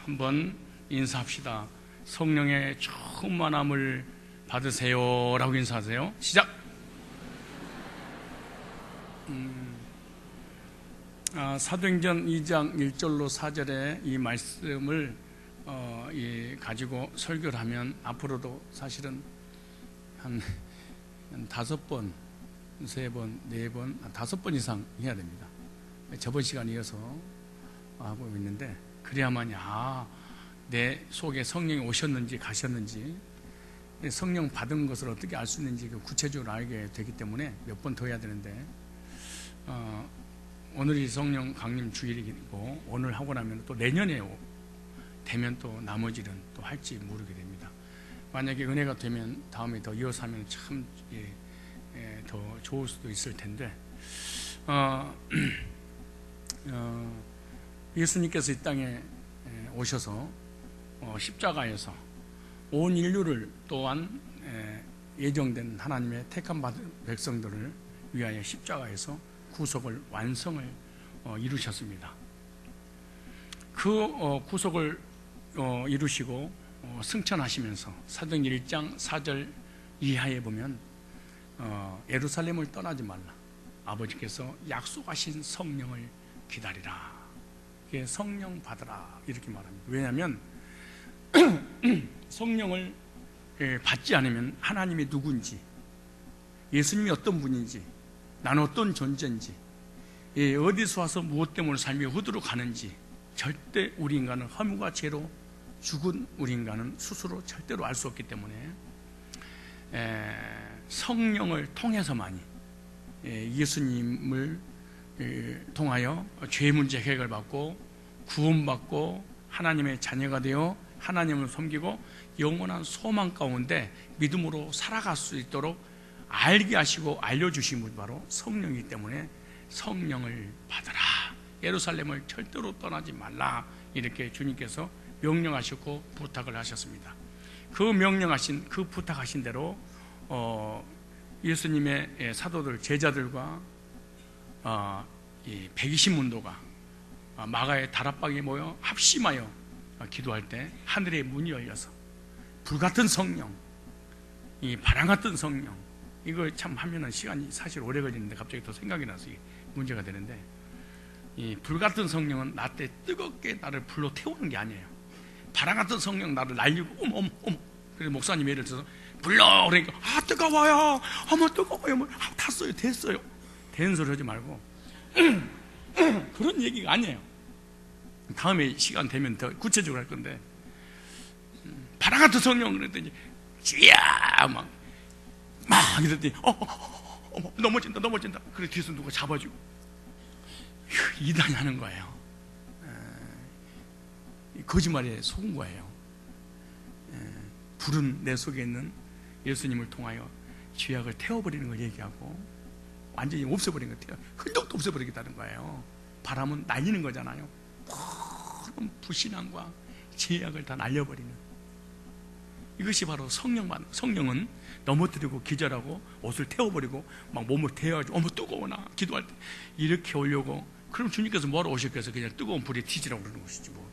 한번 인사합시다. 성령의 충만함을 받으세요 라고 인사하세요. 시작. 사도행전 2장 1절로 4절에 이 말씀을 가지고 설교를 하면 앞으로도 사실은 한 5번, 3번, 4번, 5번 이상 해야 됩니다. 저번 시간에 이어서 하고 있는데, 그래야만이 내 속에 성령이 오셨는지 가셨는지, 성령 받은 것을 어떻게 알 수 있는지 구체적으로 알게 되기 때문에 몇 번 더 해야 되는데, 오늘이 성령 강림 주일이고, 오늘 하고 나면 또 내년에 되면 또 나머지는 또 할지 모르게 됩니다. 만약에 은혜가 되면 다음에 더 이어서 하면 참 더 좋을 수도 있을 텐데, 예수님께서 이 땅에 오셔서 십자가에서 온 인류를 또한 예정된 하나님의 택한 백성들을 위하여 십자가에서 구속을 완성을 이루셨습니다. 그 구속을 이루시고 승천하시면서 사도행전 1장 4절 이하에 보면 예루살렘을 떠나지 말라, 아버지께서 약속하신 성령을 기다리라, 성령 받으라 이렇게 말합니다. 왜냐하면 성령을 받지 않으면 하나님이 누군지, 예수님이 어떤 분인지, 나는 어떤 존재인지, 어디서 와서 무엇 때문에 삶이 어디로 가는지 절대 우리 인간은 허물과 죄로 죽은 우리 인간은 스스로 절대로 알 수 없기 때문에 성령을 통해서만이 예수님을 통하여 죄 문제 해결을 받고 구원받고 하나님의 자녀가 되어 하나님을 섬기고 영원한 소망 가운데 믿음으로 살아갈 수 있도록 알게 하시고 알려주신 분이 바로 성령이기 때문에 성령을 받으라, 예루살렘을 절대로 떠나지 말라, 이렇게 주님께서 명령하셨고 부탁을 하셨습니다. 그 명령하신, 그 부탁하신 대로 예수님의 사도들, 제자들과 120문도가 마가의 다락방에 모여 합심하여 기도할 때 하늘의 문이 열려서 불같은 성령, 이 바람 같은 성령, 이걸 참 하면은 시간이 사실 오래 걸리는데 갑자기 또 생각이 나서 문제가 되는데, 이 불같은 성령은 나 때 뜨겁게 나를 불러 태우는 게 아니에요. 바람 같은 성령 나를 날리고 어머. 그래서 목사님 예를 들어서 불러 그러니까 뜨거워요, 어머 뜨거워요, 탔어요, 됐어요, 된 소리 하지 말고 그런 얘기가 아니에요. 다음에 시간 되면 더 구체적으로 할 건데, 바람 같은 성령 그랬더니 지야 막 이랬더니 어머 넘어진다. 그래서 뒤에서 누가 잡아주고 이단이 하는 거예요. 거짓말에 속은 거예요. 불은 내 속에 있는 예수님을 통하여 죄악을 태워버리는 걸 얘기하고 완전히 없애버리는 거, 흔적도 없애버리겠다는 거예요. 바람은 날리는 거잖아요. 푸른 불신앙과 죄악을 다 날려버리는, 이것이 바로 성령은 넘어뜨리고 기절하고 옷을 태워버리고 막 몸을 태워가지고 어머 뜨거워나 기도할 때 이렇게 오려고, 그럼 주님께서 뭐하러 오셨겠어요? 그냥 뜨거운 불에 튀지라고 그러는 것이지 뭐.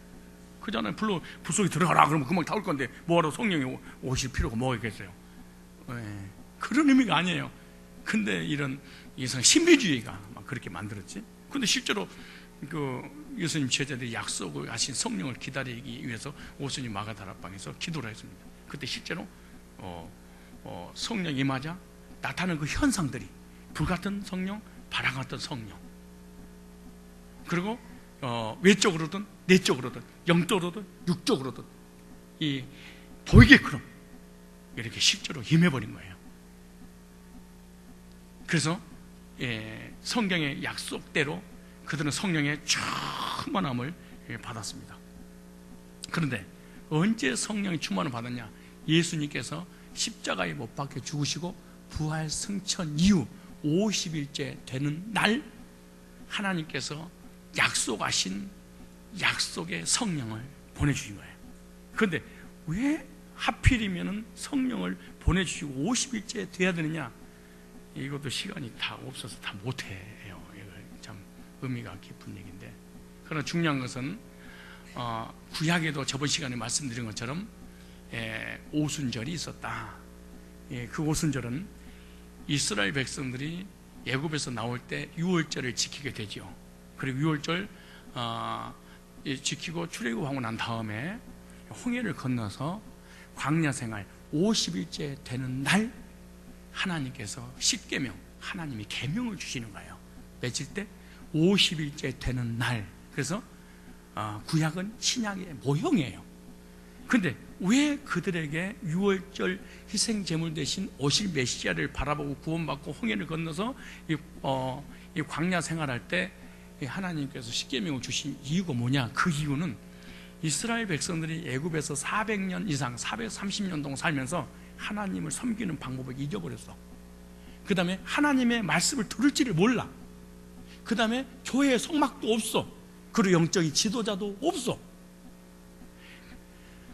그잖아요. 불 속에 들어가라 그러면 금방 타올 건데 뭐하러 성령이 오실 필요가 뭐가 있겠어요? 그런 의미가 아니에요. 근데 이런 이상 신비주의가 막 그렇게 만들었지. 근데 실제로 그 예수님 제자들이 약속을 하신 성령을 기다리기 위해서 오순이 마가 다락방에서 기도를 했습니다. 그때 실제로 성령이 임하자 나타나는 그 현상들이 불같은 성령, 바람 같은 성령, 그리고 외적으로든 내적으로든 영적으로든 육적으로든 이 보이게끔 이렇게 실제로 임해버린 거예요. 그래서 성경의 약속대로 그들은 성령의 충만함을 받았습니다. 그런데 언제 성령의 충만을 받았냐? 예수님께서 십자가에 못 박혀 죽으시고 부활 승천 이후 50일째 되는 날 하나님께서 약속하신 약속의 성령을 보내주신 거예요. 그런데 왜 하필이면 성령을 보내주시고 50일째 돼야 되느냐? 이것도 시간이 다 없어서 다 못해요. 이거 참 의미가 깊은 얘기인데, 그러나 중요한 것은 구약에도 저번 시간에 말씀드린 것처럼 오순절이 있었다. 그 오순절은 이스라엘 백성들이 애굽에서 나올 때 유월절을 지키게 되죠. 그리고 유월절 지키고 출애굽하고 난 다음에 홍해를 건너서 광야 생활 50일째 되는 날 하나님께서 십계명, 하나님이 계명을 주시는 거예요. 며칠 때? 50일째 되는 날. 그래서 구약은 신약의 모형이에요. 근데 왜 그들에게 유월절 희생 제물 대신 오실 메시아를 바라보고 구원받고 홍해를 건너서 이 광야 생활할 때 하나님께서 십계명을 주신 이유가 뭐냐? 그 이유는 이스라엘 백성들이 애굽에서 400년 이상 430년 동안 살면서 하나님을 섬기는 방법을 잊어버렸어. 그 다음에 하나님의 말씀을 들을지를 몰라. 그 다음에 교회에 성막도 없어. 그리고 영적인 지도자도 없어.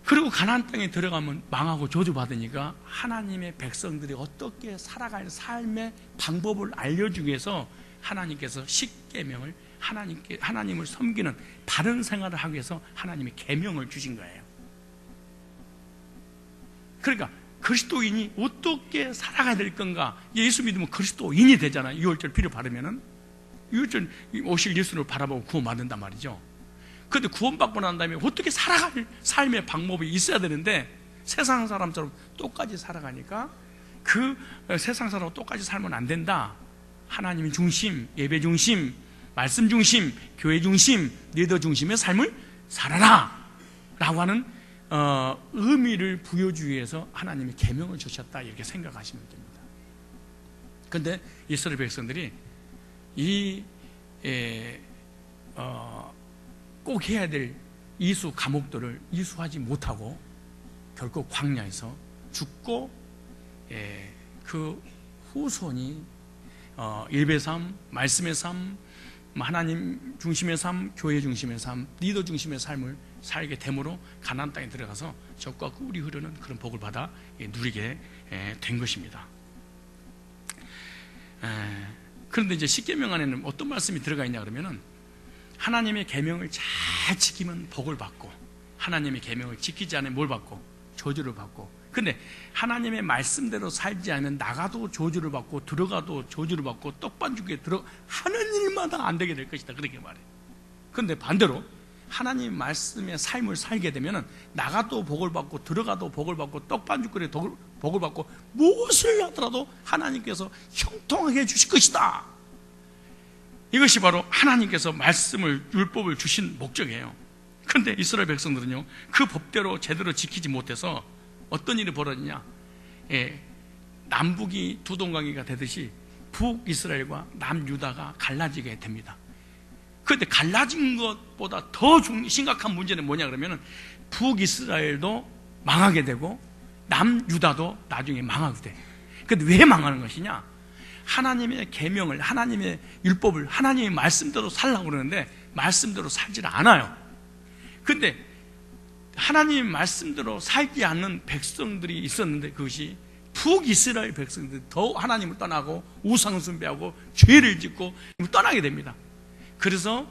그리고 가나안 땅에 들어가면 망하고 저주받으니까 하나님의 백성들이 어떻게 살아갈 삶의 방법을 알려주기 위해서 하나님께서 십계명을 하나님을 섬기는 바른 생활을 하기 위해서 하나님의 계명을 주신 거예요. 그러니까 그리스도인이 어떻게 살아가야 될 건가? 예수 믿으면 그리스도인이 되잖아요. 유월절 피를 바르면은 유월절 오실 예수를 바라보고 구원받는단 말이죠. 그런데 구원받고 난 다음에 어떻게 살아갈 삶의 방법이 있어야 되는데 세상 사람처럼 똑같이 살아가니까 그 세상 사람하고 똑같이 살면 안 된다. 하나님 중심, 예배 중심, 말씀 중심, 교회 중심, 리더 중심의 삶을 살아라 라고 하는 의미를 부여주기 위해서 하나님이 계명을 주셨다 이렇게 생각하시면 됩니다. 그런데 이스라엘 백성들이 꼭 해야 될 이수 과목들을 이수하지 못하고 결국 광야에서 죽고 그 후손이 예배 삶, 말씀의 삶, 하나님 중심의 삶, 교회 중심의 삶, 리더 중심의 삶을 살게 되므로 가나안 땅에 들어가서 젖과 꿀이 흐르는 그런 복을 받아 누리게 된 것입니다. 그런데 이제 십계명 안에는 어떤 말씀이 들어가 있냐 그러면은 하나님의 계명을 잘 지키면 복을 받고 하나님의 계명을 지키지 않으면 뭘 받고? 저주를 받고. 근데 하나님의 말씀대로 살지 않으면 나가도 저주를 받고 들어가도 저주를 받고 떡반죽에 하는 일마다 안 되게 될 것이다 그렇게 말해요. 그런데 반대로 하나님 말씀의 삶을 살게 되면 나가도 복을 받고 들어가도 복을 받고 떡반죽거리에 복을 받고 무엇을 하더라도 하나님께서 형통하게 해주실 것이다. 이것이 바로 하나님께서 말씀을 율법을 주신 목적이에요. 그런데 이스라엘 백성들은요 그 법대로 제대로 지키지 못해서 어떤 일이 벌어지냐, 남북이 두 동강이가 되듯이 북이스라엘과 남유다가 갈라지게 됩니다. 그런데 갈라진 것보다 더 심각한 문제는 뭐냐 그러면 북이스라엘도 망하게 되고 남유다도 나중에 망하게 돼. 그런데 왜 망하는 것이냐? 하나님의 계명을, 하나님의 율법을 하나님의 말씀대로 살라고 그러는데 말씀대로 살지 않아요. 그런데 하나님의 말씀대로 살지 않는 백성들이 있었는데 그것이 북이스라엘 백성들이 더 하나님을 떠나고 우상 숭배하고 죄를 짓고 떠나게 됩니다. 그래서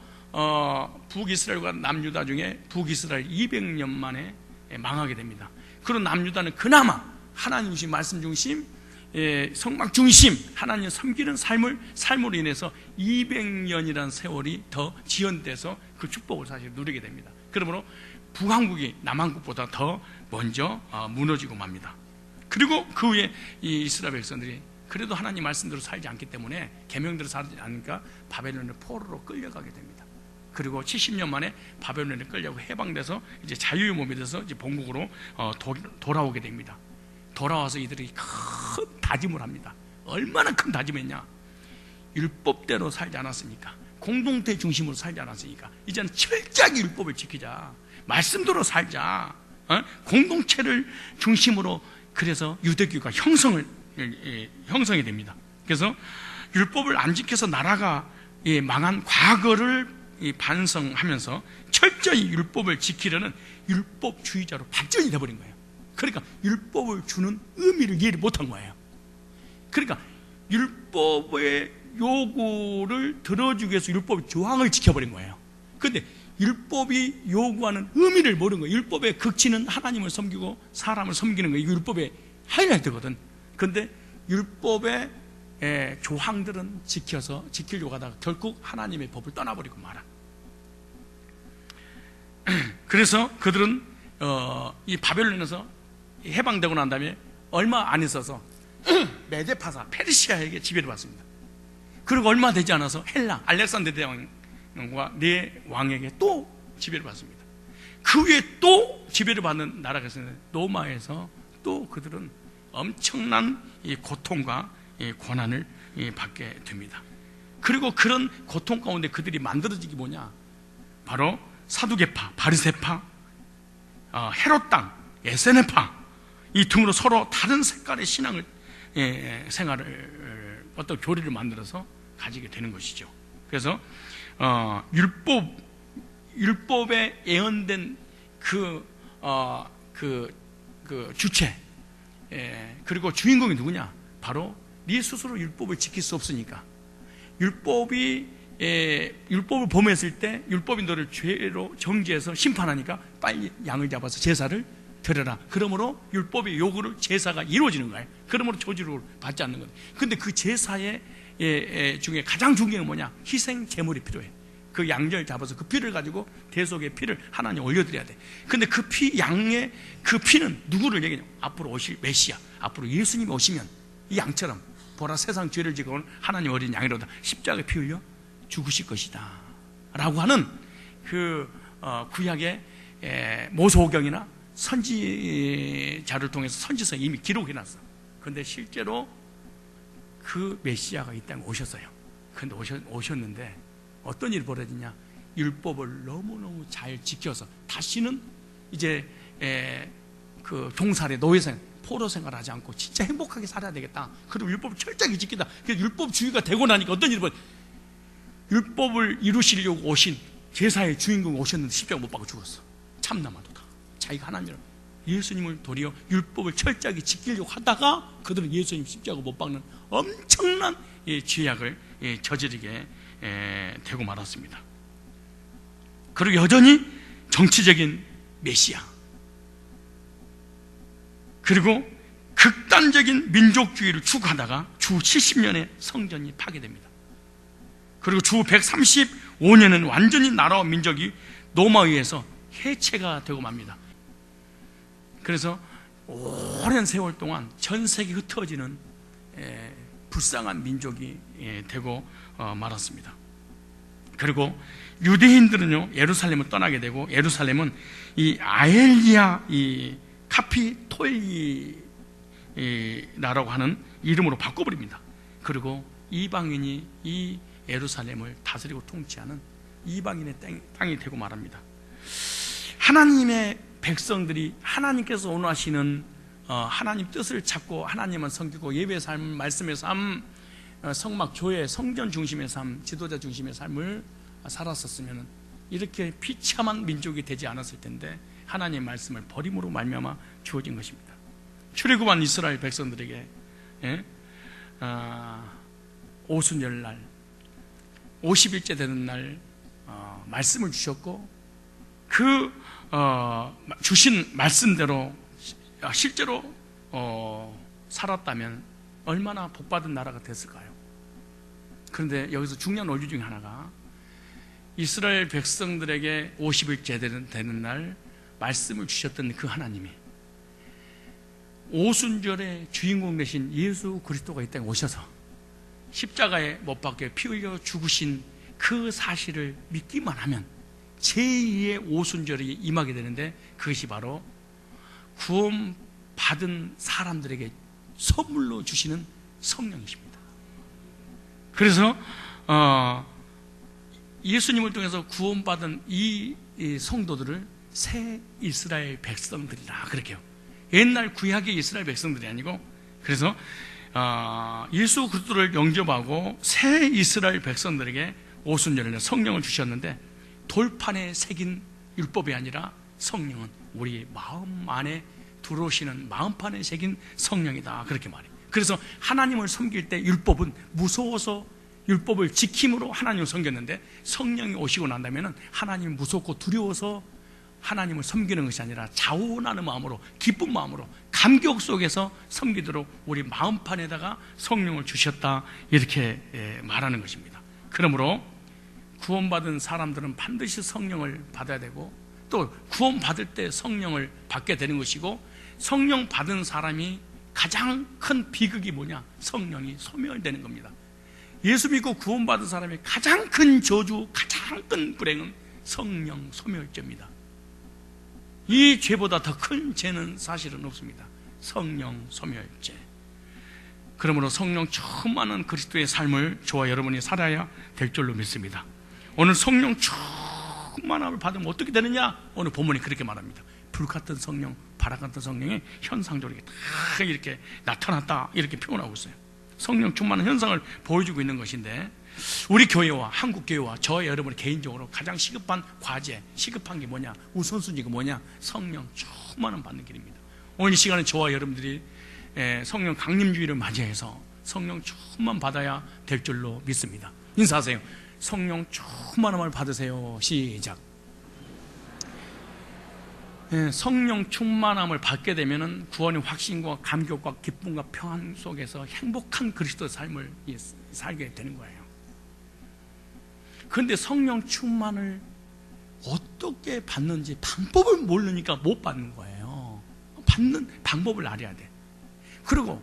북이스라엘과 남유다 중에 북이스라엘 200년 만에 망하게 됩니다. 그리고 남유다는 그나마 하나님 중심, 말씀 중심, 성막 중심, 하나님 섬기는 삶으로 인해서 200년이라는 세월이 더 지연돼서 그 축복을 사실 누리게 됩니다. 그러므로 북한국이 남한국보다 더 먼저 무너지고 맙니다. 그리고 그 후에 이 이스라엘 백성들이 그래도 하나님 말씀대로 살지 않기 때문에 계명대로 살지 않으니까 바벨론의 포로로 끌려가게 됩니다. 그리고 70년 만에 바벨론에 끌려고 해방돼서 이제 자유의 몸이 돼서 이제 본국으로 돌아오게 됩니다. 돌아와서 이들이 큰 다짐을 합니다. 얼마나 큰 다짐했냐? 율법대로 살지 않았으니까, 공동체 중심으로 살지 않았으니까 이제는 철저하게 율법을 지키자, 말씀대로 살자, 공동체를 중심으로. 그래서 유대교가 형성이 됩니다. 그래서 율법을 안 지켜서 나라가 망한 과거를 반성하면서 철저히 율법을 지키려는 율법주의자로 발전이 돼버린 거예요. 그러니까 율법을 주는 의미를 이해를 못한 거예요. 그러니까 율법의 요구를 들어주기 위해서 율법의 조항을 지켜버린 거예요. 그런데 율법이 요구하는 의미를 모르는 거예요. 율법의 극치는 하나님을 섬기고 사람을 섬기는 거예요. 이거 율법의 하이라이트거든. 그런데 율법의 조항들은 지키려고 하다가 결국 하나님의 법을 떠나버리고 말아. 그래서 그들은 이 바벨론에서 해방되고 난 다음에 얼마 안 있어서 메데파사 페르시아에게 지배를 받습니다. 그리고 얼마 되지 않아서 헬라 알렉산더 대왕과 네 왕에게 또 지배를 받습니다. 그 위에 또 지배를 받는 나라가 있었는데 로마에서 또 그들은 엄청난 이 고통과 이 고난을 받게 됩니다. 그리고 그런 고통 가운데 그들이 만들어지기 뭐냐? 바로 사두개파, 바리새파, 헤롯 땅, 에세네파 이 등으로 서로 다른 색깔의 신앙을 생활을 어떤 교리를 만들어서 가지게 되는 것이죠. 그래서 율법에 예언된 그 주체 그리고 주인공이 누구냐? 바로 네 스스로 율법을 지킬 수 없으니까 율법을 범했을 때 율법이 너를 죄로 정죄해서 심판하니까 빨리 양을 잡아서 제사를 드려라. 그러므로 율법의 요구를 제사가 이루어지는 거예요. 그러므로 조지를 받지 않는 거예요. 근데 그 제사의 중에 가장 중요한 건 뭐냐? 희생 제물이 필요해. 그 양을 잡아서 그 피를 가지고 대속의 피를 하나님 올려드려야 돼. 근데 그 양의 그 피는 누구를 얘기하냐? 앞으로 오실 메시아, 앞으로 예수님이 오시면 이 양처럼 보라 세상 죄를 지고 온 하나님 어린 양이로다 십자가에 피 흘려 죽으실 것이다 라고 하는 그 구약의 모세오경이나 선지자를 통해서 선지서에 이미 기록해놨어. 그런데 실제로 그 메시아가 이 땅에 오셨어요. 그런데 오셨는데 어떤 일이 벌어지냐? 율법을 너무너무 잘 지켜서 다시는 이제 그 종살이 노예생 포로 생활하지 않고 진짜 행복하게 살아야 되겠다. 그리고 율법을 철저하게 지키다. 그래서 율법주의가 되고 나니까 어떤 일이 벌어지냐? 율법을 이루시려고 오신 제사의 주인공이 오셨는데 십자가 못 박아 죽었어. 참나마도다. 자기가 하나님이라 예수님을 도리어 율법을 철저하게 지키려고 하다가 그들은 예수님 십자가 못 박는 엄청난 죄악을 저지르게 되고 말았습니다. 그리고 여전히 정치적인 메시아 그리고 극단적인 민족주의를 추구하다가 주 70년에 성전이 파괴됩니다. 그리고 주 135년은 완전히 나라와 민족이 로마에 의해서 해체가 되고 맙니다. 그래서 오랜 세월 동안 전 세계에 흩어지는 불쌍한 민족이 되고 말았습니다. 그리고 유대인들은요 예루살렘을 떠나게 되고 예루살렘은 이 아엘리아 이 카피톨리라고 하는 이름으로 바꿔버립니다. 그리고 이방인이 이 예루살렘을 다스리고 통치하는 이방인의 땅이 되고 말합니다. 하나님의 백성들이 하나님께서 원하시는 하나님 뜻을 찾고 하나님만 섬기고 예배 삶, 말씀의 삶, 성막, 교회, 성전 중심의 삶, 지도자 중심의 삶을 살았었으면 이렇게 비참한 민족이 되지 않았을 텐데 하나님의 말씀을 버림으로 말미암아 주어진 것입니다. 출애굽한 이스라엘 백성들에게 오순절날 50일째 되는 날 말씀을 주셨고 그 주신 말씀대로 실제로 살았다면 얼마나 복받은 나라가 됐을까요? 그런데 여기서 중요한 원리 중에 하나가 이스라엘 백성들에게 50일째 되는 날 말씀을 주셨던 그 하나님이 오순절의 주인공 되신 예수 그리스도가 이 땅에 오셔서 십자가에 못 박혀 피 흘려 죽으신 그 사실을 믿기만 하면 제2의 오순절이 임하게 되는데 그것이 바로 구원받은 사람들에게 선물로 주시는 성령이십니다. 그래서 예수님을 통해서 구원받은 이 성도들을 새 이스라엘 백성들이라 그렇게요. 옛날 구약의 이스라엘 백성들이 아니고 그래서 예수 그리스도를 영접하고 새 이스라엘 백성들에게 오순절에 성령을 주셨는데 돌판에 새긴 율법이 아니라 성령은 우리 마음 안에 들어오시는 마음판에 새긴 성령이다 그렇게 말해요. 그래서 하나님을 섬길 때 율법은 무서워서 율법을 지킴으로 하나님을 섬겼는데 성령이 오시고 난다면 하나님이 무섭고 두려워서 하나님을 섬기는 것이 아니라 자원하는 마음으로, 기쁜 마음으로, 감격 속에서 섬기도록 우리 마음판에다가 성령을 주셨다, 이렇게 말하는 것입니다. 그러므로 구원받은 사람들은 반드시 성령을 받아야 되고, 또 구원받을 때 성령을 받게 되는 것이고, 성령 받은 사람이 가장 큰 비극이 뭐냐? 성령이 소멸되는 겁니다. 예수 믿고 구원받은 사람의 가장 큰 저주, 가장 큰 불행은 성령 소멸죄입니다. 이 죄보다 더 큰 죄는 사실은 없습니다. 성령 소멸죄. 그러므로 성령 충만한 그리스도의 삶을 저와 여러분이 살아야 될 줄로 믿습니다. 오늘 성령 충만함을 받으면 어떻게 되느냐? 오늘 본문이 그렇게 말합니다. 불같은 성령, 바람 같은 성령의 현상적으로 다 이렇게 나타났다, 이렇게 표현하고 있어요. 성령 충만한 현상을 보여주고 있는 것인데, 우리 교회와 한국 교회와 저와 여러분 개인적으로 가장 시급한 과제, 시급한 게 뭐냐? 우선순위가 뭐냐? 성령 충만함 받는 길입니다. 오늘 이 시간에 저와 여러분들이 성령 강림주의를 맞이해서 성령 충만 받아야 될 줄로 믿습니다. 인사하세요. 성령 충만함을 받으세요. 시작. 성령 충만함을 받게 되면 구원의 확신과 감격과 기쁨과 평안 속에서 행복한 그리스도의 삶을 살게 되는 거예요. 그런데 성령 충만을 어떻게 받는지 방법을 모르니까 못 받는 거예요. 받는 방법을 알아야 돼. 그리고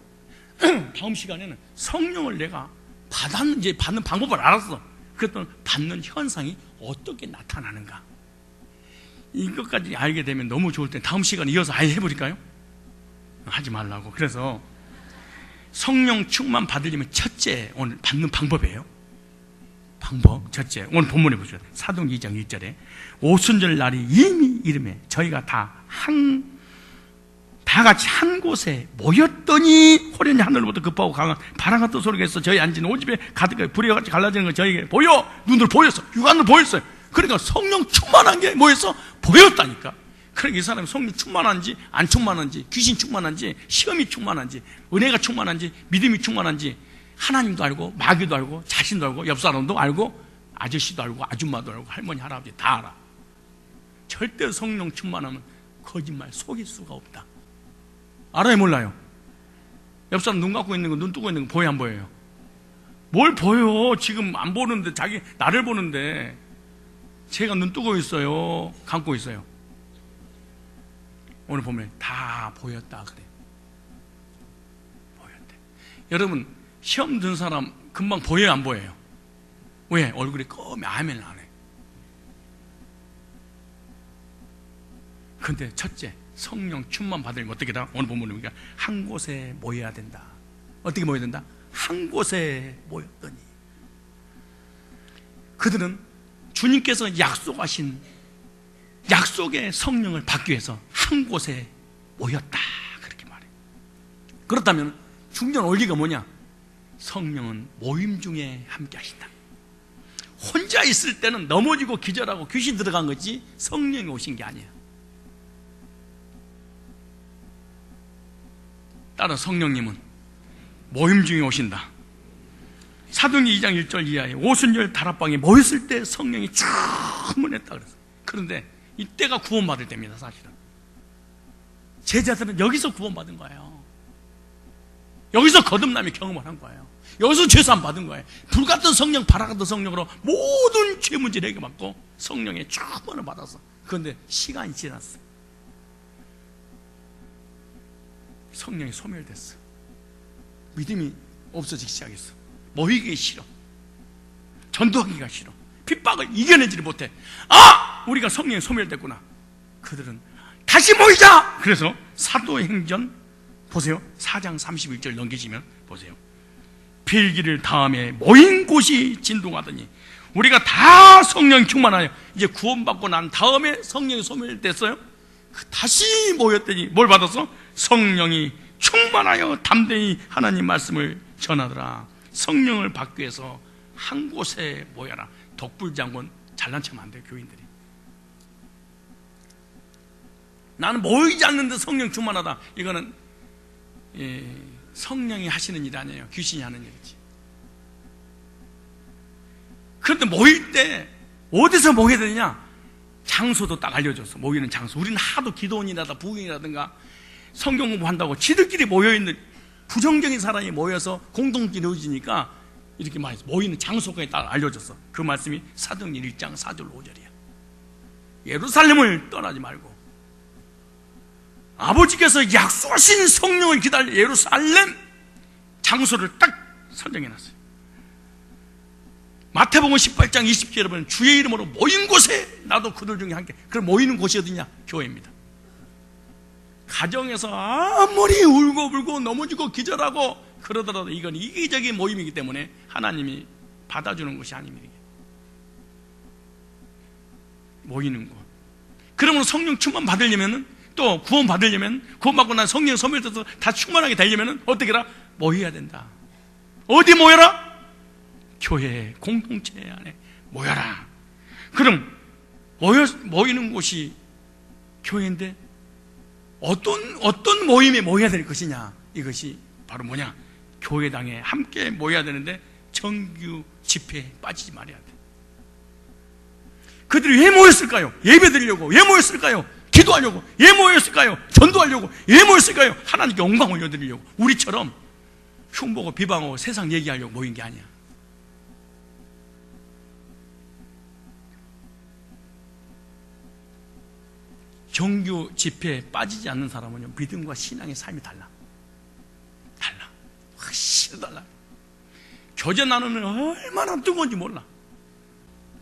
다음 시간에는 성령을 내가 받았는지 받는 방법을 알았어. 그랬더니 받는 현상이 어떻게 나타나는가, 이것까지 알게 되면 너무 좋을 텐데, 다음 시간에 이어서 아예 해버릴까요? 하지 말라고. 그래서 성령 충만 받으려면 첫째, 오늘 받는 방법이에요. 방법 첫째, 오늘 본문에 보시죠. 사도행전 2장 1절에 오순절 날이 이미 이름에 저희가 다 같이 한 곳에 모였더니 호련히 하늘로부터 급하고 강한 바람 같은 소리가 있어 저희 앉은 오집에 가득하게 불이 같이 갈라지는 거 저희에게 보여, 눈으로 보였어, 육안으로 보였어요. 그러니까 성령 충만한 게 뭐였어? 보였다니까. 그러니까 이 사람이 성령 충만한지 안 충만한지, 귀신 충만한지, 시험이 충만한지, 은혜가 충만한지, 믿음이 충만한지, 하나님도 알고, 마귀도 알고, 자신도 알고, 옆 사람도 알고, 아저씨도 알고, 아줌마도 알고, 할머니, 할아버지 다 알아. 절대 성령 충만하면 거짓말, 속일 수가 없다. 알아요, 몰라요? 옆 사람 눈 감고 있는 거, 눈 뜨고 있는 거 보여, 안 보여요? 뭘 보여? 지금 안 보는데, 자기 나를 보는데. 제가 눈 뜨고 있어요, 감고 있어요? 오늘 보면 다 보였다 그래. 보였대. 여러분, 시험 든 사람 금방 보여요, 안 보여요? 왜? 얼굴이 검해, 아멘 안 해. 근데 첫째, 성령 충만 받으려면 어떻게 다? 오늘 본문에 보니까 한 곳에 모여야 된다. 어떻게 모여야 된다? 한 곳에 모였더니, 그들은 주님께서 약속하신 약속의 성령을 받기 위해서 한 곳에 모였다, 그렇게 말해요. 그렇다면 중요한 원리가 뭐냐? 성령은 모임 중에 함께 하신다. 혼자 있을 때는 넘어지고 기절하고 귀신 들어간 거지 성령이 오신 게 아니야. 따라 성령님은 모임 중에 오신다. 사도행전 2장 1절 이하에 오순절 다락방에 모였을 때 성령이 충만했다 그랬어. 그런데 이때가 구원받을 때입니다. 사실은 제자들은 여기서 구원받은 거예요. 여기서 거듭남의 경험을 한 거예요. 여기서 죄사함 받은 거예요. 불같은 성령, 바람 같은 성령으로 모든 죄 문제를 해결받고 성령의 충만을 받았어. 그런데 시간이 지났어. 성령이 소멸됐어. 믿음이 없어지기 시작했어. 모이기 싫어. 전도하기가 싫어. 핍박을 이겨내지를 못해. 우리가 성령이 소멸됐구나. 그들은 다시 모이자. 그래서 사도행전 보세요. 4장 31절 넘기시면 보세요. 필기를 다음에 모인 곳이 진동하더니 우리가 다 성령 충만하여 이제 구원받고 난 다음에 성령이 소멸됐어요. 다시 모였더니 뭘 받았어? 성령이 충만하여 담대히 하나님 말씀을 전하더라. 성령을 받기 위해서 한 곳에 모여라. 독불장군 잘난 척하면 안 돼요, 교인들이. 나는 모이지 않는데 성령 충만하다. 이거는 성령이 하시는 일 아니에요. 귀신이 하는 일이지. 그런데 모일 때 어디서 모여야 되느냐? 장소도 딱 알려줬어. 모이는 장소. 우리는 하도 기도원이라든가 부흥이라든가 성경 공부한다고 지들끼리 모여있는 부정적인 사람이 모여서 공동체 이루어지니까 이렇게 말해서 모이는 장소까지 딱 알려줬어. 그 말씀이 사도행전 1장 4절 5절이야. 예루살렘을 떠나지 말고 아버지께서 약속하신 성령을 기다려 예루살렘 장소를 딱 설정해놨어요. 마태복음 18장 20절에 보면 주의 이름으로 모인 곳에 나도 그들 중에 함께. 그럼 모이는 곳이 어디냐? 교회입니다. 가정에서 아무리 울고 불고 넘어지고 기절하고 그러더라도 이건 이기적인 모임이기 때문에 하나님이 받아주는 것이 아닙니다. 모이는 곳. 그러면 성령 충만 받으려면 또 구원 받으려면 구원받고 난 성령 선물돼서 다 충만하게 되려면 어떻게 해라? 모여야 된다. 어디 모여라? 교회 공동체 안에 모여라. 그럼 모이는 곳이 교회인데 어떤 모임에 모여야 될 것이냐? 이것이 바로 뭐냐? 교회당에 함께 모여야 되는데 정규 집회에 빠지지 말아야 돼. 그들이 왜 모였을까요? 예배 드리려고. 왜 모였을까요? 기도하려고. 왜 모였을까요? 전도하려고. 왜 모였을까요? 하나님께 영광 올려드리려고. 우리처럼 흉보고 비방하고 세상 얘기하려고 모인 게 아니야. 정규 집회에 빠지지 않는 사람은요, 믿음과 신앙의 삶이 달라. 확실히 달라. 교제 나누면 얼마나 뜨거운지 몰라.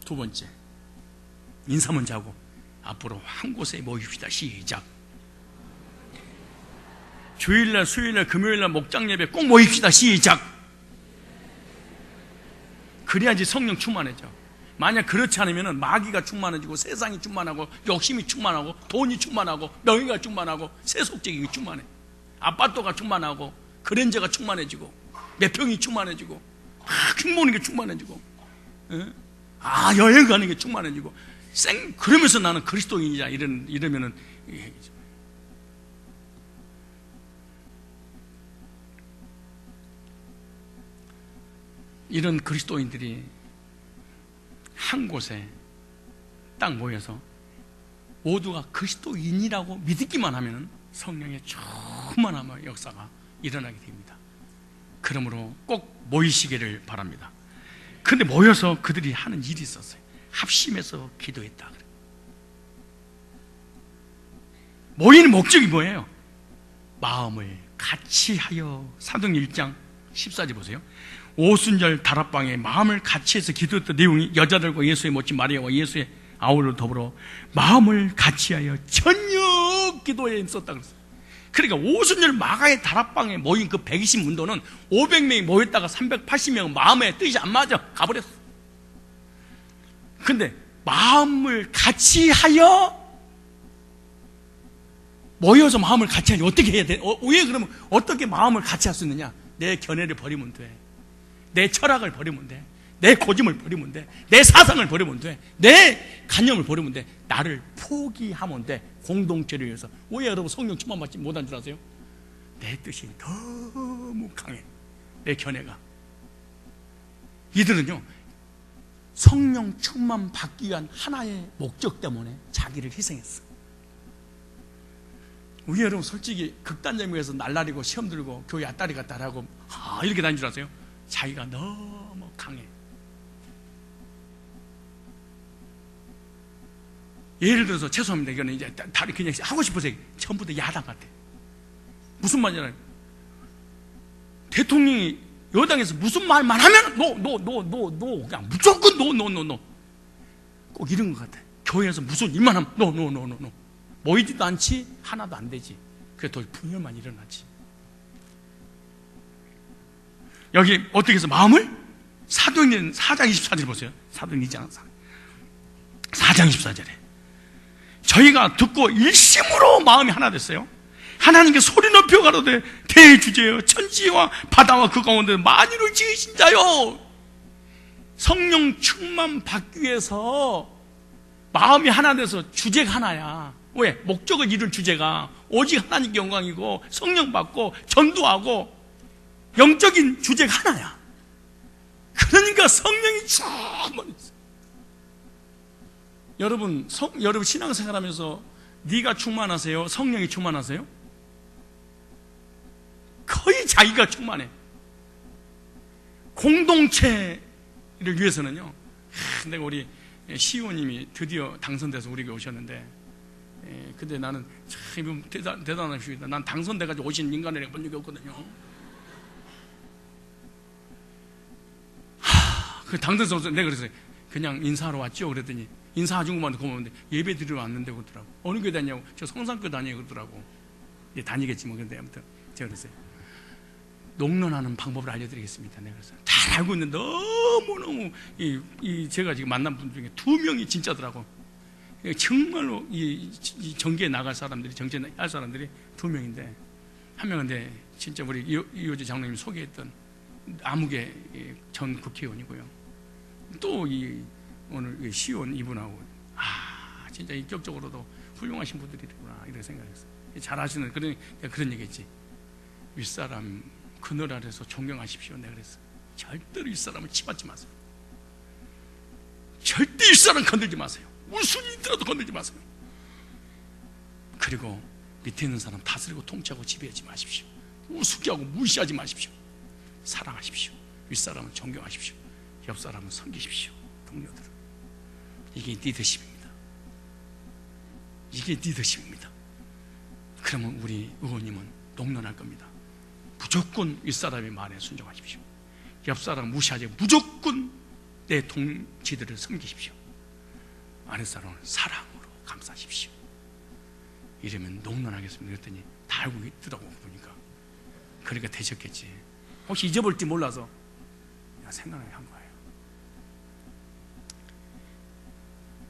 두 번째, 인사 먼저 하고 앞으로 한 곳에 모입시다. 시작. 주일날, 수요일날, 금요일날 목장 예배 꼭 모입시다. 시작. 그래야지 성령 충만해져. 만약 그렇지 않으면 마귀가 충만해지고 세상이 충만하고 욕심이 충만하고 돈이 충만하고 명예가 충만하고 세속적인 게 충만해. 아파트가 충만하고 그랜저가 충만해지고 몇 평이 충만해지고 킹 보는 게 충만해지고 여행 가는 게 충만해지고 그러면서 나는 그리스도인이자 이러면은 이런 그리스도인들이 한 곳에 딱 모여서 모두가 그리스도인이라고 믿기만 하면 성령의 충만한 역사가 일어나게 됩니다. 그러므로 꼭 모이시기를 바랍니다. 그런데 모여서 그들이 하는 일이 있었어요. 합심해서 기도했다. 모이는 목적이 뭐예요? 마음을 같이 하여. 사도행전 1장 14절 보세요. 오순절 다락방에 마음을 같이 해서 기도했던 내용이 여자들과 예수의 모친 마리아와 예수의 아우를 더불어 마음을 같이 하여 저녁 기도에 있었다 그랬어요. 그러니까 오순절 마가의 다락방에 모인 그 120문도는 500명이 모였다가 380명은 마음의 뜻이 안 맞아 가버렸어. 근데 마음을 같이 하여 모여서 마음을 같이 하니 어떻게 해야 돼? 왜 그러면 어떻게 마음을 같이 할 수 있느냐? 내 견해를 버리면 돼. 내 철학을 버리면 돼. 내 고집을 버리면 돼. 내 사상을 버리면 돼. 내 관념을 버리면 돼. 나를 포기하면 돼. 공동체를 위해서. 왜 여러분 성령 충만 받지 못한 줄 아세요? 내 뜻이 너무 강해. 내 견해가. 이들은요 성령 충만 받기 위한 하나의 목적 때문에 자기를 희생했어. 우리 여러분 솔직히 극단적인 거에서 날라리고 시험 들고 교회 앞다리 갔다 하고 이렇게 다닌 줄 아세요? 자기가 너무 강해. 예를 들어서 죄송합니다. 이거는 이제 다리 그냥 하고 싶어서 전부 다 야당 같아. 무슨 말이냐면 대통령이 여당에서 무슨 말만 하면 노 그냥 무조건 노 꼭 이런 것 같아. 교회에서 무슨 일만 하면 노 모이지도 않지 하나도 안 되지. 그래 더 분열만 일어나지. 여기 어떻게 해서 마음을 사도행전 4장 24절 보세요. 사도행전 4장 24절에 저희가 듣고 일심으로 마음이 하나 됐어요. 하나님께 소리 높여 가로되 대주제여 천지와 바다와 그 가운데 만유를 지으신 자요. 성령 충만 받기 위해서 마음이 하나 돼서 주제가 하나야. 왜? 목적을 이룬 주제가 오직 하나님께 영광이고 성령 받고 전도하고 영적인 주제가 하나야. 그러니까 성령이 충만히 있어요. 여러분 신앙생활하면서 네가 충만하세요? 성령이 충만하세요? 거의 자기가 충만해. 공동체를 위해서는요. 내가 우리 시호님이 드디어 당선돼서 우리 교회 오셨는데, 근데 나는 참 대단한 주의다. 난 당선돼가지고 오신 인간을 내가 본 적이 없거든요. 그 당선돼서 내가 그랬어요. 그냥 인사하러 왔죠? 그랬더니 인사해준 것만 고마운데 예배 드리러 왔는데 그러더라고. 어느 교회 다니냐고. 저 성산교 다니고 그러더라고. 다니겠지 뭐. 근데 아무튼 제가 그랬어요. 농론하는 방법을 알려드리겠습니다. 내가 그래서 잘 알고 있는데 너무너무 제가 지금 만난 분 중에 2명이 진짜더라고. 정말로 이 정계에 나갈 사람들이, 정치에 할 사람들이 2명인데, 한 명은 근데 진짜 우리 이호재 장로님이 소개했던 아무개 전 국회의원이고요. 또 오늘 시의원 이분하고 진짜 인격적으로도 훌륭하신 분들이구나 이렇게 생각했어요. 잘 하시는 그런 얘기했지. 윗사람 그늘 아래서 존경하십시오. 내가 그랬어. 절대로 윗사람을 치받지 마세요. 절대 윗사람 건들지 마세요. 무슨 일이 있더라도 건들지 마세요. 그리고 밑에 있는 사람 다스리고 통치하고 지배하지 마십시오. 우습게하고 무시하지 마십시오. 사랑하십시오. 윗사람은 존경하십시오. 옆사람은 섬기십시오. 동료들은. 이게 리더십입니다. 이게 리더십입니다. 그러면 우리 의원님은 농론할 겁니다. 무조건 윗사람의 말에 순종하십시오. 옆사람 무시하지 무조건 내 동지들을 섬기십시오. 아랫사람은 사랑으로 감싸십시오. 이러면 농론하겠습니다. 그랬더니 다 알고 있더라고 보니까. 그러니까 되셨겠지. 혹시 잊어볼지 몰라서 생각을 한 거예요.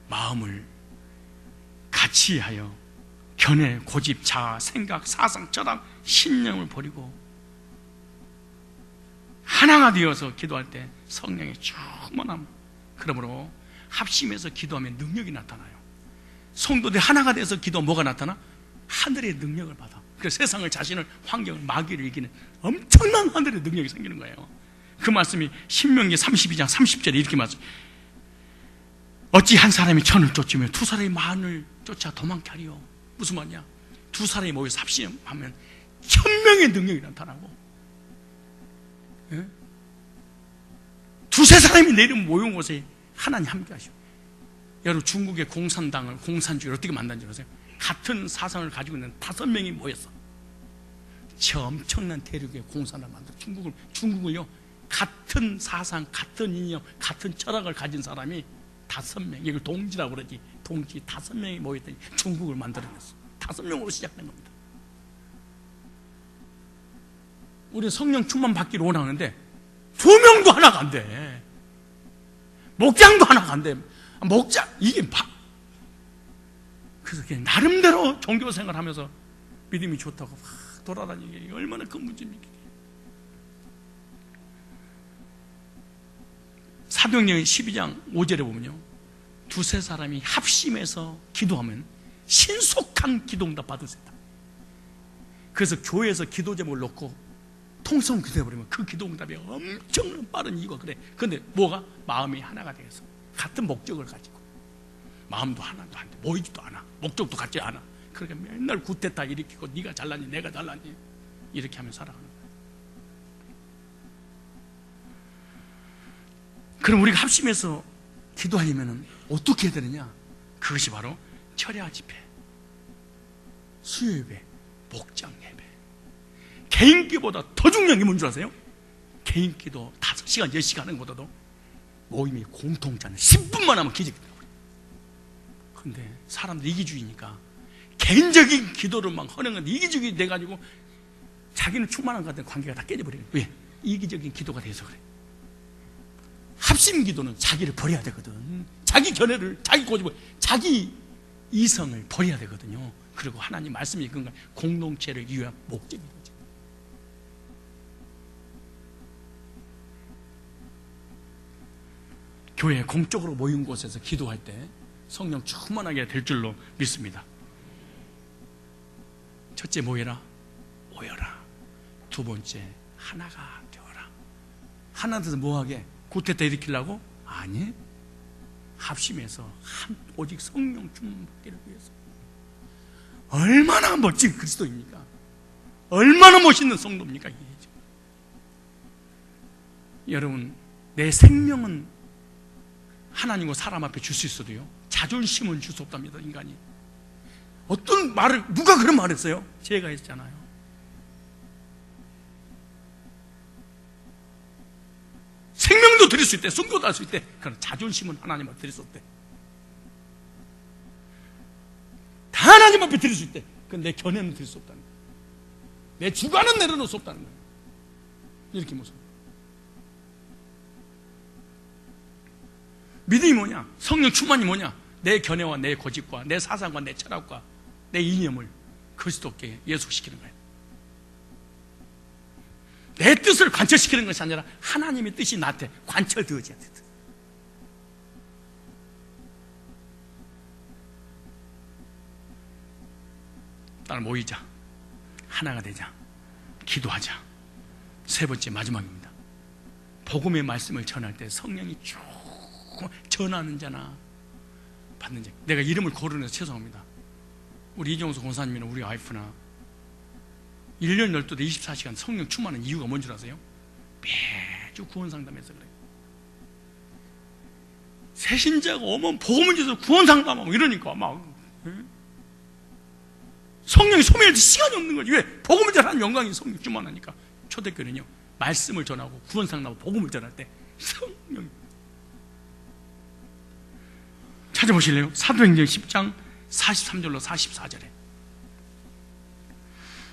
마음을 같이 하여 견해, 고집, 자아, 생각, 사상, 철학, 신념을 버리고 하나가 되어서 기도할 때 성령의 충만함. 그러므로 합심해서 기도하면 능력이 나타나요. 성도들 하나가 돼서 기도하면 뭐가 나타나? 하늘의 능력을 받아. 그래서 세상을, 자신을, 환경을, 마귀를 이기는 엄청난 하늘의 능력이 생기는 거예요. 그 말씀이 신명기 32장 30절에 이렇게 말씀해요. 어찌 한 사람이 천을 쫓으며 두 사람이 만을 쫓아 도망케 하리요. 무슨 말이야? 두 사람이 모여서 합심하면 1000명의 능력이 나타나고, 예? 두세 사람이 내리면 모인 곳에 하나님 함께 하시오. 여러분, 중국의 공산당을, 공산주의를 어떻게 만든지 아세요? 같은 사상을 가지고 있는 5명이 모였어. 저 엄청난 대륙의 공산을 만들어. 중국을요, 같은 사상, 같은 이념, 같은 철학을 가진 사람이 5명, 이걸 동지라고 그러지. 동지 5명이 모였더니 중국을 만들어냈어. 5명으로 시작된 겁니다. 우리 성령 충만 받기를 원하는데 2명도 하나가 안 돼. 목장도 하나가 안 돼. 목장, 이게 그래서 그냥 나름대로 종교 생활하면서 믿음이 좋다고 막 돌아다니게. 얼마나 큰 문제입니까? 사도행전 12장 5절에 보면요, 두세 사람이 합심해서 기도하면 신속한 기도응답 받을 수 있다. 그래서 교회에서 기도 제목을 놓고 통성 기도해버리면 그 기도응답이 엄청 빠른 이유가 그래. 근데 뭐가? 마음이 하나가 되어서 같은 목적을 가지고, 마음도 하나도 안 돼, 모이지도 않아, 목적도 같지 않아. 그러니까 맨날 구태타 일으키고 네가 잘났니 내가 잘났니 이렇게 하면 살아가는 거야. 그럼 우리가 합심해서 기도하려면 어떻게 해야 되느냐? 그것이 바로 철야 집회, 수요 예배, 목장 예배. 개인기보다 더 중요한 게 뭔 줄 아세요? 개인기도 5시간 10시간 하는 것보다도 모임이 공통자는 10분만 하면 기적이 돼요. 근데 사람들 이기주의니까 개인적인 기도를 막 하는 건데, 이기적이 돼가지고 자기는 충만한 것 같은 관계가 다 깨져버려요. 왜? 이기적인 기도가 돼서 그래. 합심 기도는 자기를 버려야 되거든. 자기 견해를, 자기 고집을, 자기 이성을 버려야 되거든요. 그리고 하나님 말씀이 그건 공동체를 위한 목적인 거죠. 교회 공적으로 모인 곳에서 기도할 때 성령 충만하게 될 줄로 믿습니다. 첫째, 모여라. 두 번째, 하나가 되어라. 하나 돼서 뭐하게? 구태타 일으키려고? 아니, 합심해서 오직 성령 충만 받기를 위해서. 얼마나 멋진 그리스도입니까? 얼마나 멋있는 성도입니까? 이게. 여러분, 내 생명은 하나님과 사람 앞에 줄 수 있어도요, 자존심은 줄 수 없답니다. 인간이. 어떤 말을, 누가 그런 말을 했어요? 제가 했잖아요. 생명도 드릴 수 있대, 성도도 할 수 있대. 그러나 자존심은 하나님 앞에 드릴 수 없대. 다 하나님 앞에 드릴 수 있대. 그건 내 견해는 드릴 수 없다는 거예요. 내 주관은 내려놓을 수 없다는 거예요. 이렇게 무서워. 믿음이 뭐냐? 성령 충만이 뭐냐? 내 견해와 내 고집과 내 사상과 내 철학과 내 이념을 그리스도께 예속시키는 거예요. 내 뜻을 관철시키는 것이 아니라 하나님의 뜻이 나한테 관철되어져야 돼. 딸 모이자, 하나가 되자, 기도하자. 세 번째, 마지막입니다. 복음의 말씀을 전할 때 성령이 쭉 전하는 자나 받는 자. 내가 이름을 거론해서 죄송합니다. 우리 이정수 권사님이나 우리 와이프나 1년 12대 24시간 성령 충만한 이유가 뭔 줄 아세요? 매주 구원 상담해서 그래요. 새신자가 오면 복음을 줘서 구원 상담하고 이러니까 막 성령이 소멸할 때 시간이 없는 거지. 왜? 복음을 전하는 영광이 성령 충만하니까. 초대교회는요, 말씀을 전하고 구원 상담하고 복음을 전할 때 성령이. 찾아보실래요? 사도행전 10장 43절로 44절에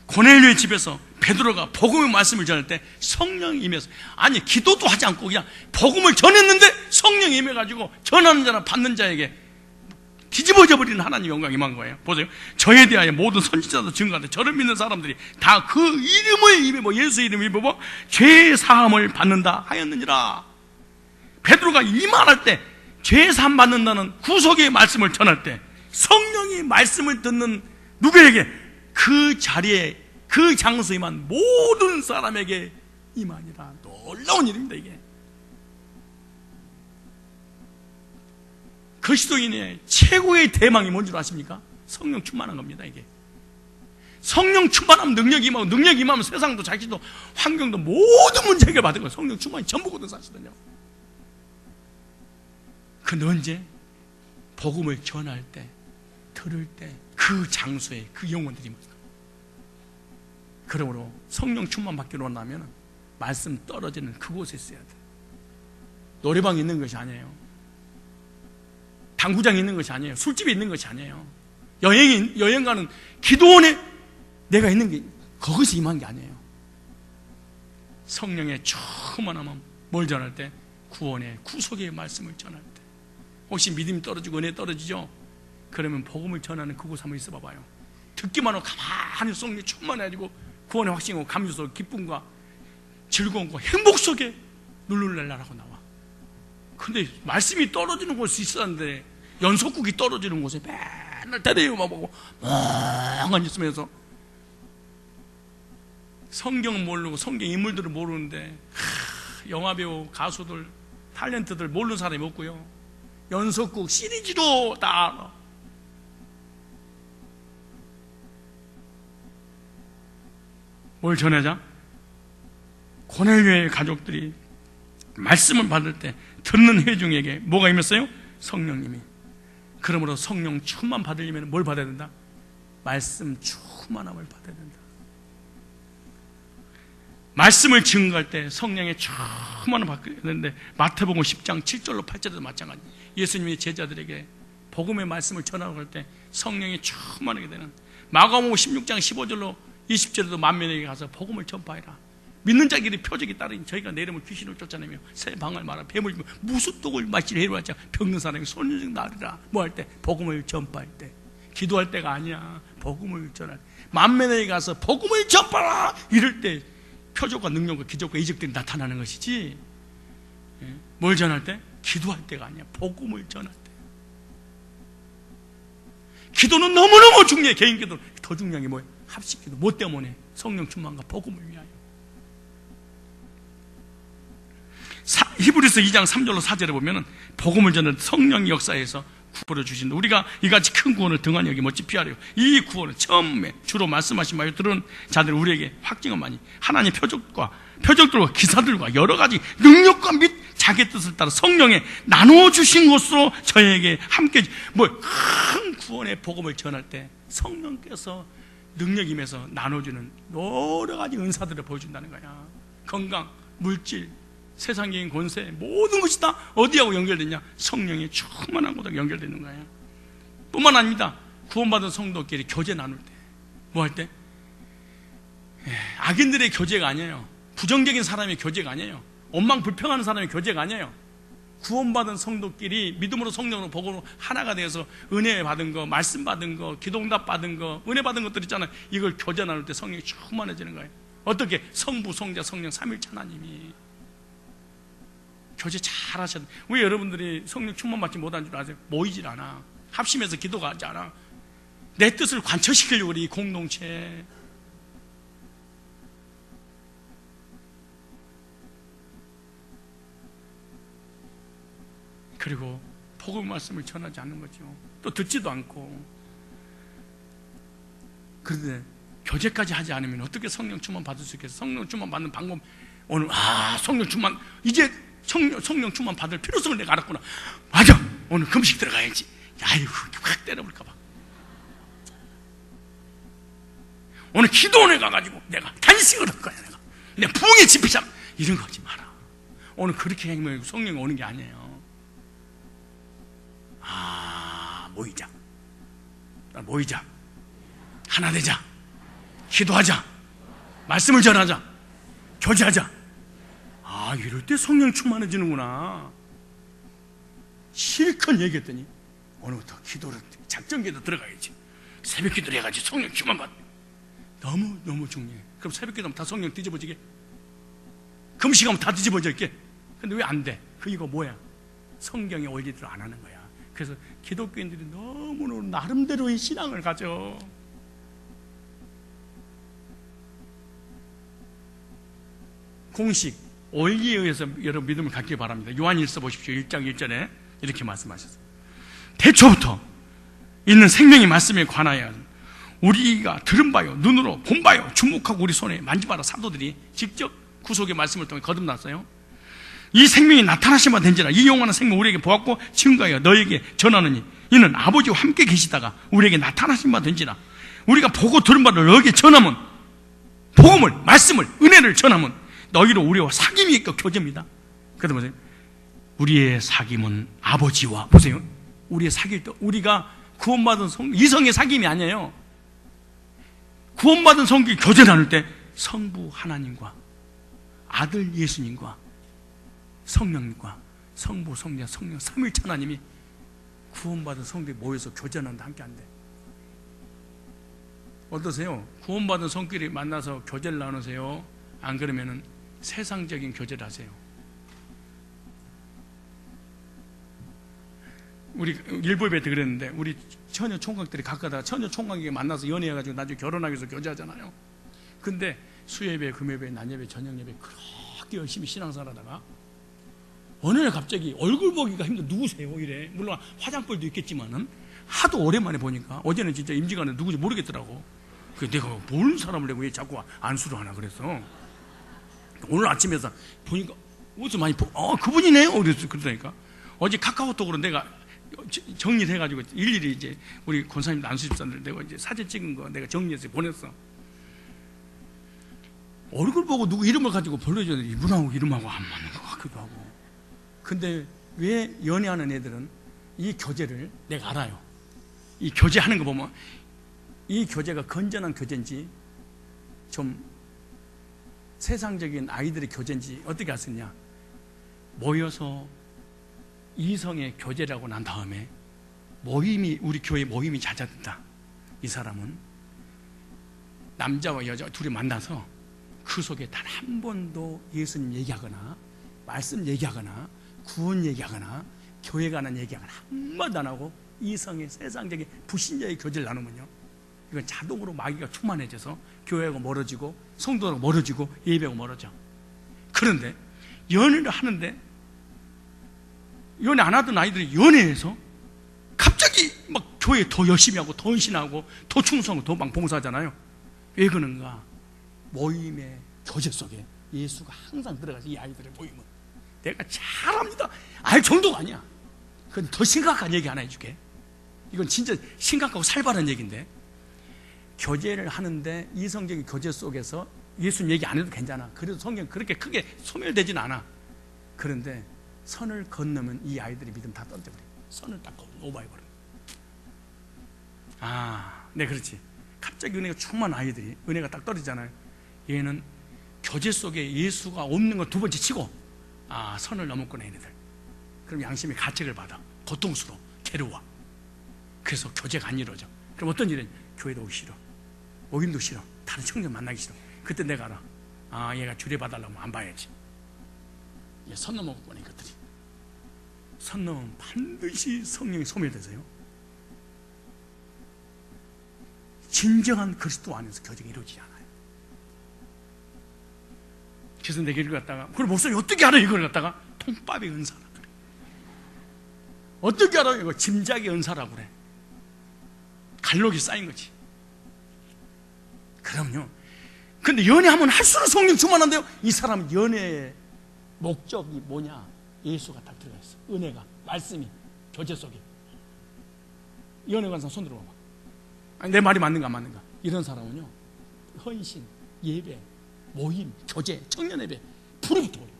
고넬료의 집에서 베드로가 복음의 말씀을 전할 때 성령이 임해서, 아니 기도도 하지 않고 그냥 복음을 전했는데 성령이 임해가지고 전하는 자나 받는 자에게 뒤집어져 버리는 하나님 영광이 임한 거예요. 보세요. 저에 대하여 모든 선지자도 증거하는데 저를 믿는 사람들이 다 그 이름을 입어, 예수 이름을 입어 죄 사함을 받는다 하였느니라. 베드로가 이 말할 때 죄 사함 받는다는 구속의 말씀을 전할 때 성령이 말씀을 듣는 누구에게? 그 자리에, 그 장소에 임한 모든 사람에게 임하니라. 놀라운 일입니다. 이게 그리스도인의 최고의 대망이 뭔 줄 아십니까? 성령 충만한 겁니다. 이게 성령 충만하면 능력이 임하고, 능력이 임하면 세상도 자기도 환경도 모든 문제 해결 받은 거예요. 성령 충만이 전부거든 사실은요. 근데 언제? 복음을 전할 때, 들을 때, 그 장소에 그 영혼들이 임합니다. 그러므로 성령 충만 받기로 한다면 말씀 떨어지는 그곳에 있어야 돼. 노래방에 있는 것이 아니에요. 당구장에 있는 것이 아니에요. 술집에 있는 것이 아니에요. 여행 가는 기도원에 내가 있는 게, 거기서 임한 게 아니에요. 성령의 충만함은 뭘 전할 때? 구원의 구속의 말씀을 전할 때. 혹시 믿음이 떨어지고 은혜 떨어지죠? 그러면 복음을 전하는 그곳 한번 있어 봐봐요. 듣기만 하고 가만히 성령이 충만해지고 구원의 확신과 감수소, 기쁨과 즐거움과 행복 속에 룰룰랄라라고 나와. 근데 말씀이 떨어지는 곳이 있었는데 연속국이 떨어지는 곳에 맨날 대대요만 보고 멍하니 있으면서 성경 모르고 성경 인물들을 모르는데 영화배우, 가수들, 탤런트들 모르는 사람이 없고요. 연속국 시리즈도 다 알아. 뭘 전하자? 고넬료의 가족들이 말씀을 받을 때 듣는 회중에게 뭐가 임했어요? 성령님이. 그러므로 성령 충만 받으려면 뭘 받아야 된다? 말씀 충만함을 받아야 된다. 말씀을 증거할 때 성령의 충만함을 받게 되는데, 마태복음 10장 7절로 8절에도 마찬가지. 예수님이 제자들에게 복음의 말씀을 전하고 할 때 성령이 충만하게 되는, 마가복음 16장 15절로 20절에도 만민에게 가서 복음을 전파해라. 믿는 자들이 표적이 따르니 저희가 내 이름을 귀신을 쫓아내며 새 방을 말하 뱀을 주며 무슨 독을 마시려 해로하자 병든 사람이 손을 나으리라. 뭐 할 때? 복음을 전파할 때. 기도할 때가 아니야. 복음을 전할 때. 만민에게 가서 복음을 전파라 이럴 때 표적과 능력과 기적과 이적들이 나타나는 것이지, 뭘 전할 때? 기도할 때가 아니야. 복음을 전할 때. 기도는 너무너무 중요해. 개인 기도는 더 중요한 게 뭐예요? 합식기도. 뭐 때문에? 성령 충만과 복음을 위하여. 히브리서 2장 3절로 4절에 보면은 복음을 전할 성령의 역사에서 구원을 주신다. 우리가 이같이 큰 구원을 등한히 여기 멋지 피하려. 이 구원은 처음에 주로 말씀하신 바를 들은 자들 우리에게 확증을 많이 하나님의 표적들과 기사들과 여러 가지 능력과 및 자기 뜻을 따라 성령에 나눠주신 것으로 저에게 함께 큰 구원의 복음을 전할 때 성령께서 능력 임해서 나눠주는 여러 가지 은사들을 보여준다는 거야. 건강, 물질, 세상적인 권세, 모든 것이 다 어디하고 연결되냐? 성령의 충만한 것하고 연결되는 거예요. 뿐만 아닙니다. 구원받은 성도끼리 교제 나눌 때, 뭐 할 때? 악인들의 교제가 아니에요. 부정적인 사람의 교제가 아니에요. 원망 불평하는 사람의 교제가 아니에요. 구원받은 성도끼리 믿음으로 성령으로 복음으로 하나가 되어서 은혜 받은 거, 말씀 받은 거, 기도응답 받은 거, 은혜 받은 것들 있잖아요. 이걸 교제 나눌 때 성령이 충만해지는 거예요. 어떻게? 성부, 성자, 성령 삼일체 하나님이 교제 잘 하셔야 돼. 왜 여러분들이 성령 충만 받지 못한 줄 아세요? 모이질 않아. 합심해서 기도가 하지 않아. 내 뜻을 관철시키려고 그래, 이 공동체. 그리고 복음 말씀을 전하지 않는 거죠. 또 듣지도 않고. 그런데 교제까지 하지 않으면 어떻게 성령 충만 받을 수 있겠어요? 성령 충만 받는 방법, 오늘 성령 충만, 이제 성령 충만 받을 필요성을 내가 알았구나. 맞아, 오늘 금식 들어가야지. 아이고, 확 때려볼까 봐. 오늘 기도원에 가가지고 내가 단식을 할 거야. 내가 부흥의 집회장 이런 거 하지 마라. 오늘 그렇게 하면 성령이 오는 게 아니에요. 모이자, 하나 되자, 기도하자, 말씀을 전하자, 교제하자. 이럴 때 성령 충만해지는구나. 실컷 얘기했더니 오늘부터 기도를, 작정기도 들어가야지. 새벽 기도를 해가지고 성령 충만 받. 너무 중요해. 그럼 새벽 기도하면 다 성령 뒤집어지게, 금식하면 다 뒤집어질게. 근데 왜 안 돼? 이거 뭐야? 성경의 원리대로 안 하는 거야. 그래서 기독교인들이 너무너무 나름대로의 신앙을 가져. 공식, 원리에 의해서 여러분 믿음을 갖길 바랍니다. 요한일서 보십시오. 1장 1절에 이렇게 말씀하셨어요. 태초부터 있는 생명의 말씀에 관하여 우리가 들은 바요, 눈으로 본 바요, 주목하고 우리 손에 만지바라. 사도들이 직접 구속의 말씀을 통해 거듭났어요. 이 생명이 나타나신 바 된지라. 이 영원한 생명 우리에게 보았고 증거하여 너에게 전하느니 이는 아버지와 함께 계시다가 우리에게 나타나신 바 된지라. 우리가 보고 들은 바를 너에게 전하면, 복음을, 말씀을, 은혜를 전하면 너희로 우리와 사귐이 있고 교제입니다. 그래서 보세요. 우리의 사귐은 아버지와, 보세요, 우리의 사귐, 우리가 구원받은 이성의 사귐이 아니에요. 구원받은 성기 교제 나눌 때 성부 하나님과 아들 예수님과 성령과 성부, 성자, 성령 삼일체 하나님이 구원받은 성도들이 모여서 교제하는데 함께 한대. 어떠세요? 구원받은 성끼리 만나서 교제를 나누세요? 안 그러면은 세상적인 교제를 하세요. 우리 일부 예배 때 그랬는데, 우리 처녀 총각들이 각각 처녀 총각에게 만나서 연애해가지고 나중에 결혼하기 위해서 교제하잖아요. 근데 수예배, 금예배, 낮예배, 저녁예배 그렇게 열심히 신앙생활하다가 어느 날 갑자기 얼굴 보기가 힘들어. 누구세요? 이래. 물론 화장벌도 있겠지만은 하도 오랜만에 보니까, 어제는 진짜 임직원은 누구지 모르겠더라고. 내가 모르는 사람을 내고 왜 자꾸 안수를 하나 그랬어. 오늘 아침에서 보니까 어디서 많이 그분이네요. 그러다니까 어제 카카오톡으로 내가 정리를 해가지고 일일이 이제 우리 권사님 안수집사들 내가 이제 사진 찍은 거 내가 정리해서 보냈어. 얼굴 보고 누구 이름을 가지고 불러줘야 이분하고 이름하고 안 맞는 것 같기도 하고. 근데 왜 연애하는 애들은 이 교제를 내가 알아요. 이 교제하는 거 보면 이 교제가 건전한 교제인지 좀 세상적인 아이들의 교제인지 어떻게 알 수 있냐? 모여서 이성의 교제라고 난 다음에 우리 교회 모임이 잦아든다. 이 사람은 남자와 여자 둘이 만나서 그 속에 단 한 번도 예수님 얘기하거나 말씀 얘기하거나 구원 얘기하거나 교회 가는 얘기하거나 한마디도 안 하고 이성의 세상적인 불신자의 교제를 나누면요, 이건 자동으로 마귀가 충만해져서 교회하고 멀어지고 성도하고 멀어지고 예배하고 멀어져. 그런데 연애를 하는데 연애 안 하던 아이들이 연애해서 갑자기 막 교회 더 열심히 하고 더 헌신하고 더 충성하고 더 막 봉사하잖아요. 왜 그런가? 모임의 교제 속에 예수가 항상 들어가서 이 아이들의 모임은 내가 잘합니다 알 정도가 아니야. 그건 더 심각한 얘기 하나 해줄게. 이건 진짜 심각하고 살벌한 얘기인데, 교제를 하는데 이 성경의 교제 속에서 예수님 얘기 안 해도 괜찮아. 그래도 성경 그렇게 크게 소멸되진 않아. 그런데 선을 건너면 이 아이들의 믿음 다 떨어져 버려. 선을 딱 오버해버려. 네, 그렇지. 갑자기 은혜가 충만한 아이들이 은혜가 딱 떨어지잖아요. 얘는 교제 속에 예수가 없는 걸 두 번째 치고 선을 넘었구나 얘네들. 그럼 양심의 가책을 받아. 고통스러워, 괴로워. 그래서 교제가 안 이루어져. 그럼 어떤 일은 교회도 오기 싫어, 모임도 싫어, 다른 청년 만나기 싫어. 그때 내가 알아. 얘가 주례 봐달라면 안 봐야지. 얘 선 넘었구나 이것들이. 선 넘으면 반드시 성령이 소멸돼서요, 진정한 그리스도 안에서 교제가 이루어지지 않아요. 그래서 내가 이걸 갖다가, 그걸 목사님 어떻게 알아? 이걸 갖다가 통밥의 은사라 그래. 어떻게 알아? 이거 짐작의 은사라고 그래. 갈록이 쌓인 거지. 그럼요. 근데 연애하면 할수록 성령 충만한데요, 이 사람은 연애의 목적이 뭐냐? 예수가 딱 들어가 있어. 은혜가, 말씀이, 교제 속에. 연애 관상 손 들어봐봐. 내 말이 맞는가 안 맞는가? 이런 사람은요, 헌신, 예배, 모임, 교제, 청년 예배 불이 붙어버려.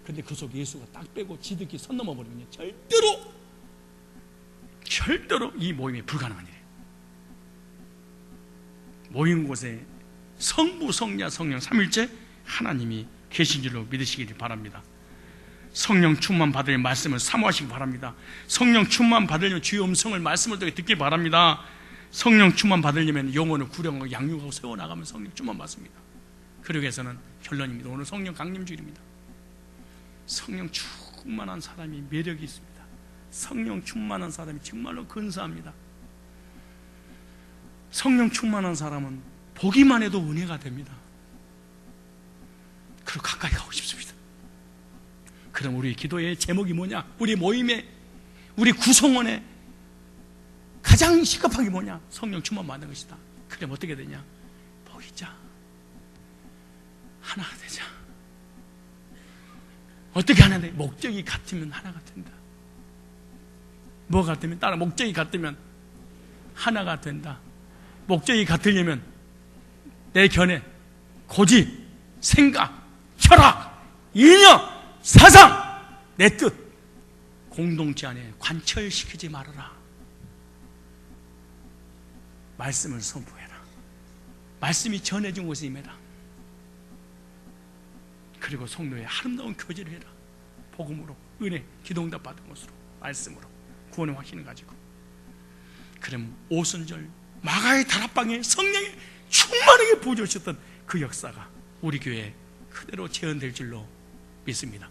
근데 그 속에 예수가 딱 빼고 지들끼리 선 넘어버리면 절대로 이 모임이 불가능한 일이에요. 모임 곳에 성부, 성자, 성령 삼일째 하나님이 계신 줄로 믿으시길 바랍니다. 성령 충만 받을 말씀을 사모하시기 바랍니다. 성령 충만 받으려면 주의 음성을 말씀을 통해 듣길 바랍니다. 성령 충만 받으려면 영혼을 구령하고 양육하고 세워나가면 성령 충만 받습니다. 그러기 위해서는 결론입니다. 오늘 성령 강림주일입니다. 성령 충만한 사람이 매력이 있습니다. 성령 충만한 사람이 정말로 근사합니다. 성령 충만한 사람은 보기만 해도 은혜가 됩니다. 그리고 가까이 가고 싶습니다. 그럼 우리 기도의 제목이 뭐냐? 우리 모임의, 우리 구성원의 가장 시급한 게 뭐냐? 성령 충만 받는 것이다. 그럼 어떻게 되냐? 보이자, 하나가 되자. 어떻게 하는데? 목적이 같으면 하나가 된다. 뭐가 같으면? 따라 목적이 같으면 하나가 된다. 목적이 같으려면 내 견해, 고집, 생각, 철학, 이념, 사상, 내 뜻, 공동체 안에 관철시키지 말아라. 말씀을 선포해라. 말씀이 전해진 곳에 임해라. 그리고 성도의 아름다운 교제를 해라. 복음으로, 은혜, 기도응답 받은 것으로, 말씀으로 구원의 확신을 가지고. 그럼 오순절 마가의 다락방에 성령이 충만하게 부어주셨던 그 역사가 우리 교회에 그대로 재현될 줄로 믿습니다.